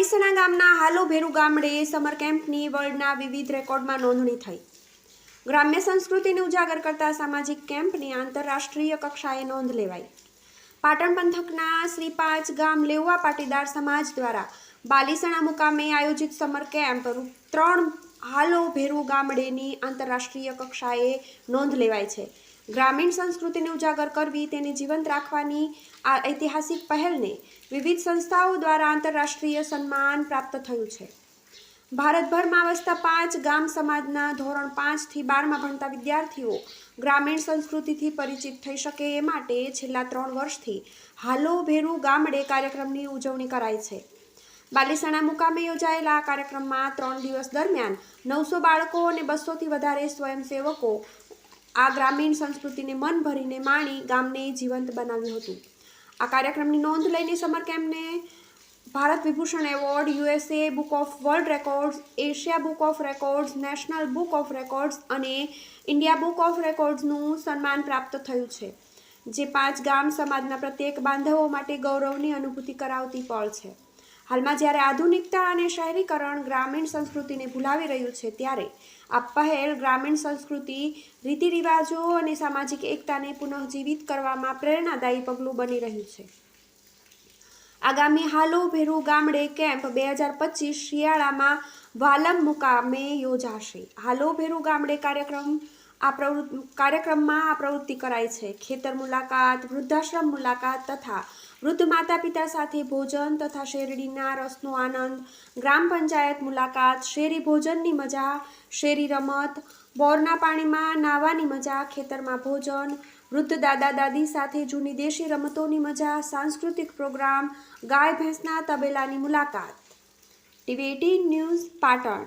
બાલીસણા ગામના હાલોભેરુ ગામડે સમર કેમ્પની વર્લ્ડના વિવિધ રેકોર્ડમાં નોંધણી થઈ। ગ્રામ્ય સંસ્કૃતિને ઉજાગર કરતા સામાજિક કેમ્પની આંતરરાષ્ટ્રીય કક્ષાએ નોંધ લેવાઈ। પાટણ પંથકના શ્રી 5 ગામ લેઉવા પાટીદાર સમાજ દ્વારા બાલીસણા મુકામે આયોજિત સમર કેમ્પ 3 હાલોભેરુ ગામડેની આંતરરાષ્ટ્રીય કક્ષાએ નોંધ લેવાઈ છે। ગ્રામીણ સંસ્કૃતિને ઉજાગર કરવી, તેને જીવંત રાખવાની આ ઐતિહાસિક પહેલને વિવિધ સંસ્થાઓ દ્વારા આંતરરાષ્ટ્રીય સન્માન પ્રાપ્ત થયું છે। ભારતભરમાં વસતા 5 ગામ સમાજના ધોરણ 5 થી 12માં ભણતા વિદ્યાર્થીઓ ગ્રામીણ સંસ્કૃતિથી પરિચિત થઈ શકે એ માટે છેલ્લા 3 વર્ષથી હાલોભેરુ ગામડે કાર્યક્રમની ઉજવણી કરાઈ છે। બાલીસણા મુકામે યોજાયેલા આ કાર્યક્રમમાં 3 દિવસ દરમિયાન 900 બાળકો અને 200થી વધારે સ્વયંસેવકો આ ગ્રામીણ સંસ્કૃતિને મન ભરીને માણી ગામને જીવંત બનાવ્યું હતું। આ કાર્યક્રમની નોંધ લઈને સમર કેમ્પને Bharat Vibhushan award, USA book of world records, Asia book of records, national book of records અને ઇન્ડિયા બુક ઓફ રેકોર્ડ્સનું સન્માન પ્રાપ્ત થયું છે, જે 5 ગામ સમાજના પ્રત્યેક બાંધવો માટે ગૌરવની અનુભૂતિ કરાવતી પળ છે। હાલમાં જ્યારે આધુનિકતા અને શહેરીકરણ ગ્રામીણ સંસ્કૃતિને ભૂલાવી રહ્યું છે, ત્યારે આ પહેલ ગ્રામીણ સંસ્કૃતિ, રીતિરિવાજો અને સામાજિક એકતાને પુનઃજીવિત કરવામાં પ્રેરણાદાયી પગલું બની રહ્યું છે। આગામી હાલોભેરુ ગામડે કેમ્પ 2025 શિયાળામાં વાલમ મુકામે યોજાશે। હાલોભેરુ ગામડે કાર્યક્રમમાં આ પ્રવૃત્તિ કરાઈ છે। ખેતર મુલાકાત, વૃદ્ધાશ્રમ મુલાકાત તથા વૃદ્ધ માતા પિતા સાથે ભોજન તથા શેરડીના રસનો આનંદ, ગ્રામ પંચાયત મુલાકાત, શેરી ભોજનની મજા, શેરી રમત, બોરના પાણીમાં નાહવાની મજા, ખેતરમાં ભોજન, વૃદ્ધ દાદા દાદી સાથે જૂની દેશી રમતોની મજા, સાંસ્કૃતિક પ્રોગ્રામ, ગાય ભેંસના તબેલાની મુલાકાત। TV18 news Patan.